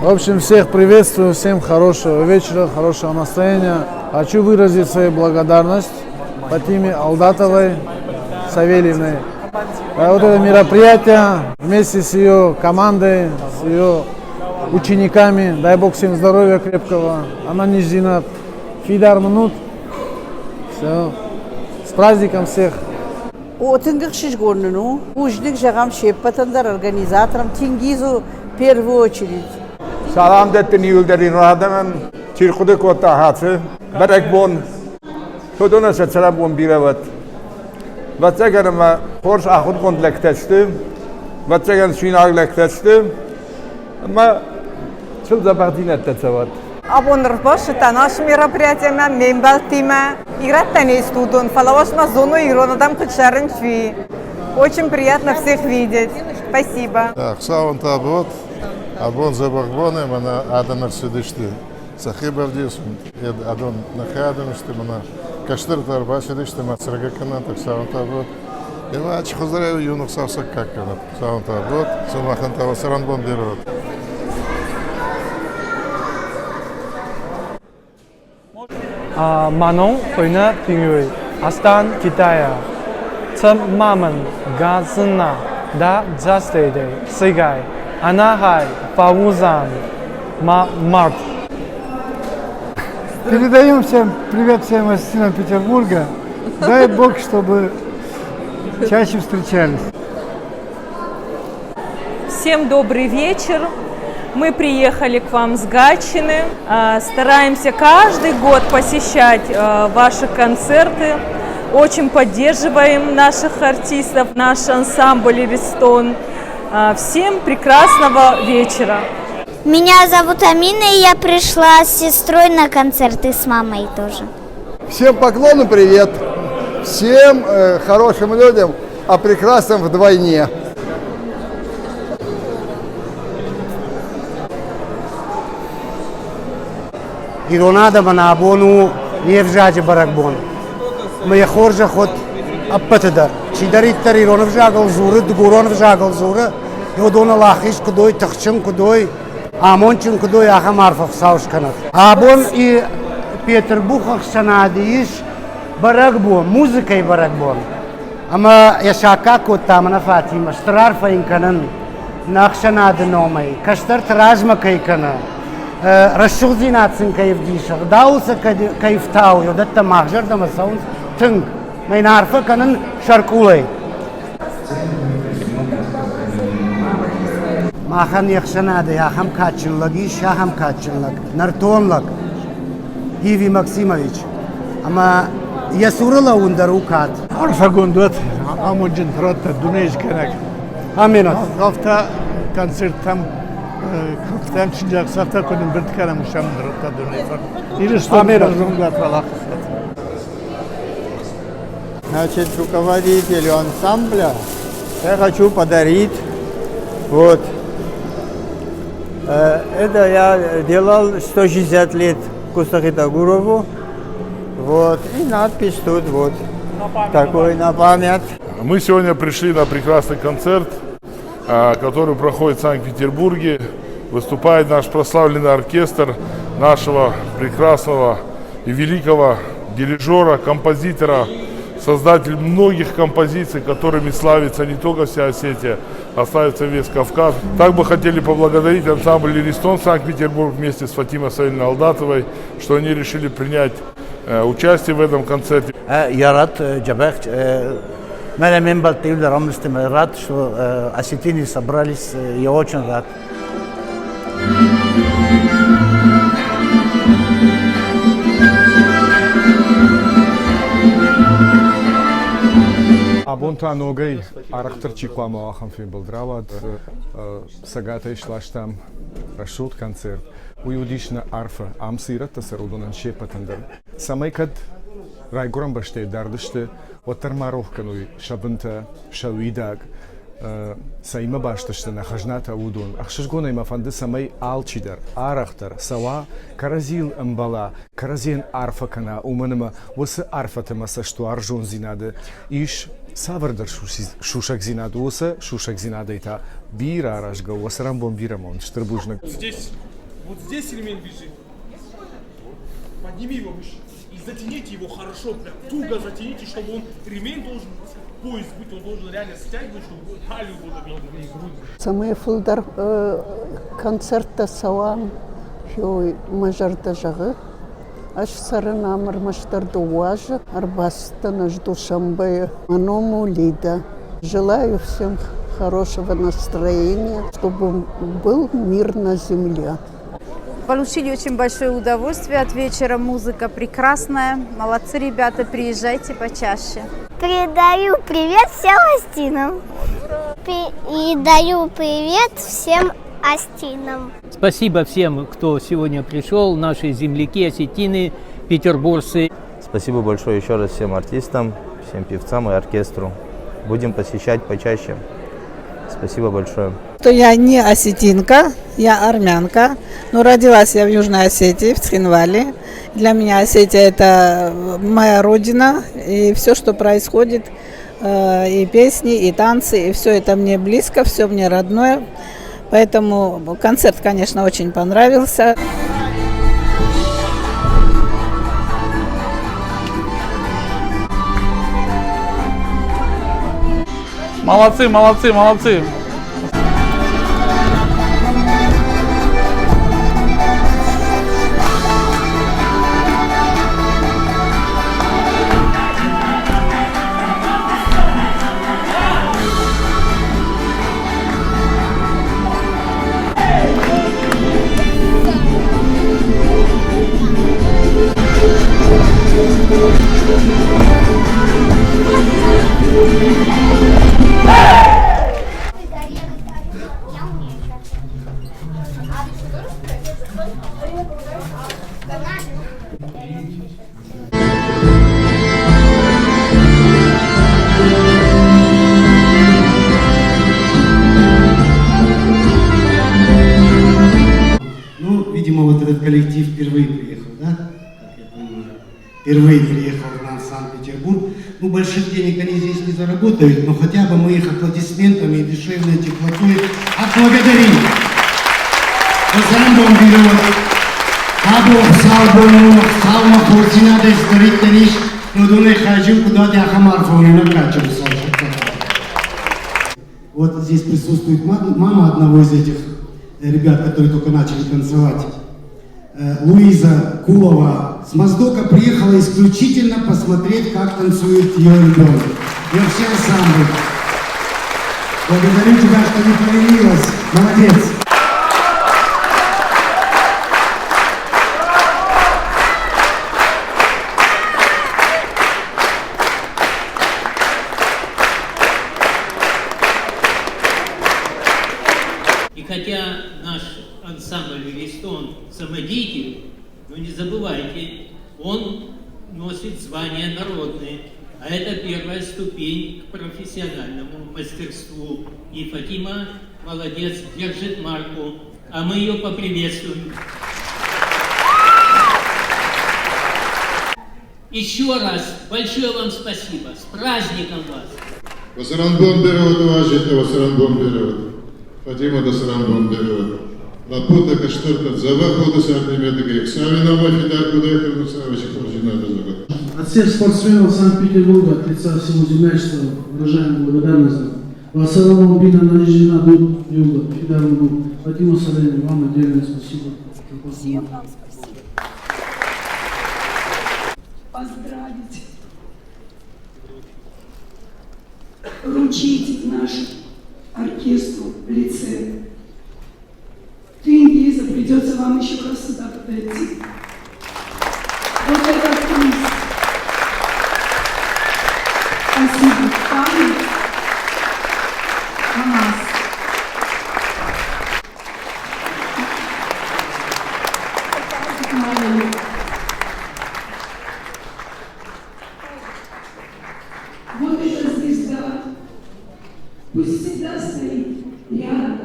В общем, всех приветствую, всем хорошего вечера, хорошего настроения. Хочу выразить свою благодарность Фатиме Алдатовой Савельевной. Вот это мероприятие вместе с ее командой, с ее учениками. Дай Бог всем здоровья крепкого. Она не ждет. Фидар минут. Все. С праздником всех. Отынгых шишгорну, ужник жагам шеппатандар организаторам Тингизу в первую очередь. Салам деттин юлдерин радаман тирхуды кота хатсы. Баракбон. Tuduna seçelim bu bir evet. Vatsaganım hoş ahur kontlekteşti. Vatsagan şinar lekteşti. Ama çok zabartin ettesevat. Абонрбаш это наше мероприятие, мембалтима. Играть теннис студон, фалаваш на зону иронадам кучаренчви. Очень приятно всех видеть. Спасибо. Так, саунд абот, абон забахбоны, мана адамар сидишти. Сахибар десун, адон нахадамшти, мана каштыртар башидишти, мацрага канат, саунд абот. Ева ач хозарев юнух савсак как канат, саунд абот, сумахан тава саранбон берот. Манон Хойна Пингюй, Астан Китая, Цам Маман, Газна, Да Джастейде, Сигай, Анахай, Фаузан, Март. Передаем всем привет всем из Санкт-Петербурга. Дай Бог, чтобы чаще встречались. Всем добрый вечер. Мы приехали к вам с Гатчины. Стараемся каждый год посещать ваши концерты. Очень поддерживаем наших артистов, наш ансамбль «Ривестон». Всем прекрасного вечера. Меня зовут Амина, и я пришла с сестрой на концерт и с мамой тоже. Всем поклон и привет. Всем хорошим людям, а прекрасным вдвойне. ایرانادا من آبونو نیفجاج برکبون. می خورج خود ابتدار. چی داری تر ایران فجاگل زوره دگوران فجاگل زوره. یودون لاخیش کدوی تخشم کدوی آمونچن کدوی آخه معرف ساوش کند. آبون ای پیتربوخ سنادیش برکبون موسیقی برکبون. اما یشاکا کوتا من فاتیم استرار فین کنن نقشناد نومی کشتر تراجم کی کنن. رشوق زینات سن کیف دیشر داوس کیف تاو یودت ماجر دم ساوند تنگ من عارفه کنن شرقولی ما خان یخشنا ده هم کاتچن لگیش هم کاتچن لگ نرتون لگ هیوی مکسیمویچ اما یسورلا وندروکات عارفه گندوت آموزن فرات دنیش کنک. امینات. هفته کنسرتم Kıftan çıncak safta konum bir tıkanım uşamdır hatta dönüyor. İriston разумгат валах. Значит, руководителю ансамбля я хочу подарить вот. Это я делал 160 лет Кустахитагурову. Вот. И надпись тут вот. Такой на память. Мы сегодня пришли на прекрасный концерт, который проходит в Санкт-Петербурге. Выступает наш прославленный оркестр нашего прекрасного и великого дирижера, композитора, создатель многих композиций, которыми славится не только вся Осетия, а славится весь Кавказ. Так бы хотели поблагодарить ансамбль «Ривестон» Санкт-Петербург вместе с Фатимой Савельевной Алдатовой, что они решили принять участие в этом концерте. Я рад, Джабах. Меня мембалтив рамстим рад, что осетины собрались. Я очень рад. Абонта ногай арахтарчи квама ахамфин балдрават сагатай шлаштам рашут концерт. Уюдишна арфа амсират тасарудунан шепатандар. Самайкад райгурам баште дардышты ватармаровкануй шабынта шавидаг. Саима башташты нахажната удун. Ахшашгона има фанды самай алчидар, арахтар, сава, каразил амбала, каразин арфакана, уманыма, васы арфатыма сашту аржун зинады, иш савардар шушак зинады, васы шушак зинады ита бира аражга, васы рамбон бирамон, штырбужнак. Здесь Вот здесь ремень висит. Подними его выше. И затяните его хорошо, прям туго затяните, чтобы он, ремень должен, пояс быть, он должен реально стягивать, чтобы талию было видно и грудь. Самый фулдар концертта сауан, хой мажарда жағы. Аш сарына мармаштарды уажы, арбастана жду шамбы, маному лида. Желаю всем хорошего настроения, чтобы был мир на земле. Получили очень большое удовольствие от вечера, музыка прекрасная. Молодцы ребята, приезжайте почаще. Передаю привет всем остинам. И даю привет всем остинам. Спасибо всем, кто сегодня пришел, наши земляки, осетины, петербуржцы. Спасибо большое еще раз всем артистам, всем певцам и оркестру. Будем посещать почаще. Спасибо большое. Я не осетинка, я армянка, но родилась я в Южной Осетии, в Цхинвале. Для меня Осетия – это моя родина, и все, что происходит, и песни, и танцы, и все это мне близко, все мне родное. Поэтому концерт, конечно, очень понравился. Молодцы, молодцы, молодцы. Ну, видимо, вот этот коллектив впервые приехал, да? Как я понимаю. Впервые приехал к нам в Санкт-Петербург. Ну, больших денег они здесь не заработают, но хотя бы мы их аплодисментами и душевной теплотой отблагодарим. Озанбом берет. Або салбону, салма форсина да исторителиш, но дуне хаджим куда дяхамар форина качем Вот здесь присутствует мама одного из этих ребят, которые только начали танцевать. Луиза Кулова с Моздока приехала исключительно посмотреть, как танцует ее ребенок. И вообще ансамбль. Благодарю тебя, что не поленилась. Молодец. И хотя наш ансамбль «Вивистон» самодеятель, но не забывайте, он носит звание народное, а это первая ступень к профессиональному мастерству. И Фатима молодец, держит марку, а мы ее поприветствуем. Еще раз большое вам спасибо, с праздником вас! Васаранбом берет, уважите, Васаранбом берет. Фатима да Саранбом берет. Лапута каштырта завахода сардимета гексавина мафидар куда Мусавича Хоржина дозагод. От всех спортсменов Санкт-Петербурга, от лица всего землячества, выражаем благодарность. Вассаламу бина нанижена дуд юга, фидару Фатиму Салени, вам отдельное спасибо. Всем вам спасибо. Поздравить, вручить наш оркестру в лице Тенгиза, придется вам еще раз сюда подойти. Вот этот приз. Спасибо. Память о нас. Вот эта звезда пусть всегда стоит рядом.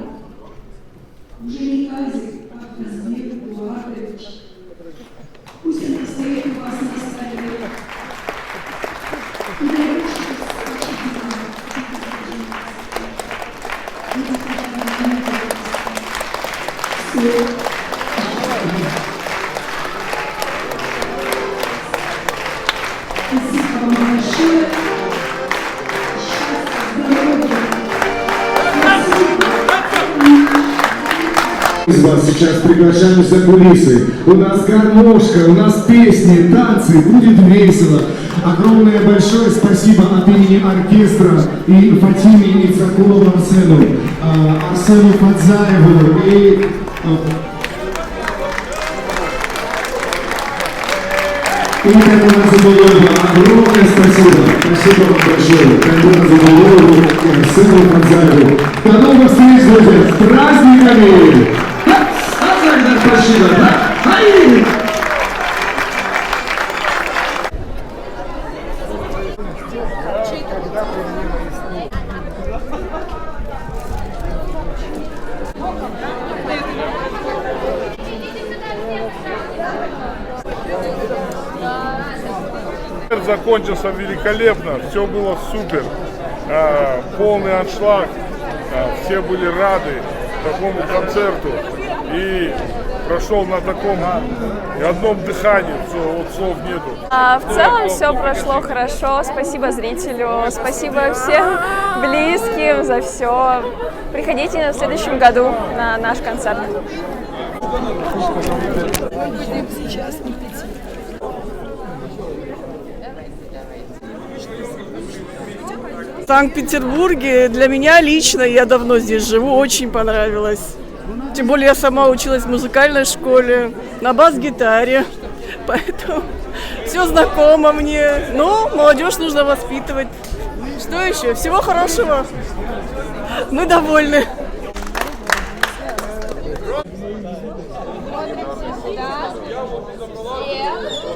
Уже не Казик, а Казбек Булатович. Пусть она стоит у вас на столе. И дай Все. Из вас сейчас приглашаем за кулисы. У нас гармошка, у нас песни, танцы, будет весело. Огромное большое спасибо от имени оркестра и Фатиме Ицакулову Арсену Фадзаеву и Таймура Забулоеву. Огромное спасибо. Спасибо вам большое. Таймура Забулоеву и Арсену Фадзаеву. До новых встреч, друзья. С праздниками! Спасибо. Закончился великолепно, все было супер, полный аншлаг, все были рады такому концерту и прошел на таком одном дыхании, вот слов нету. В целом все прошло хорошо, спасибо зрителю, спасибо всем близким за все. Приходите в следующем году на наш концерт. В Санкт-Петербурге для меня лично, я давно здесь живу, очень понравилось. Тем более я сама училась в музыкальной школе, на бас-гитаре, поэтому все знакомо мне. Но молодежь нужно воспитывать. Что еще? Всего хорошего. Мы довольны. Yeah.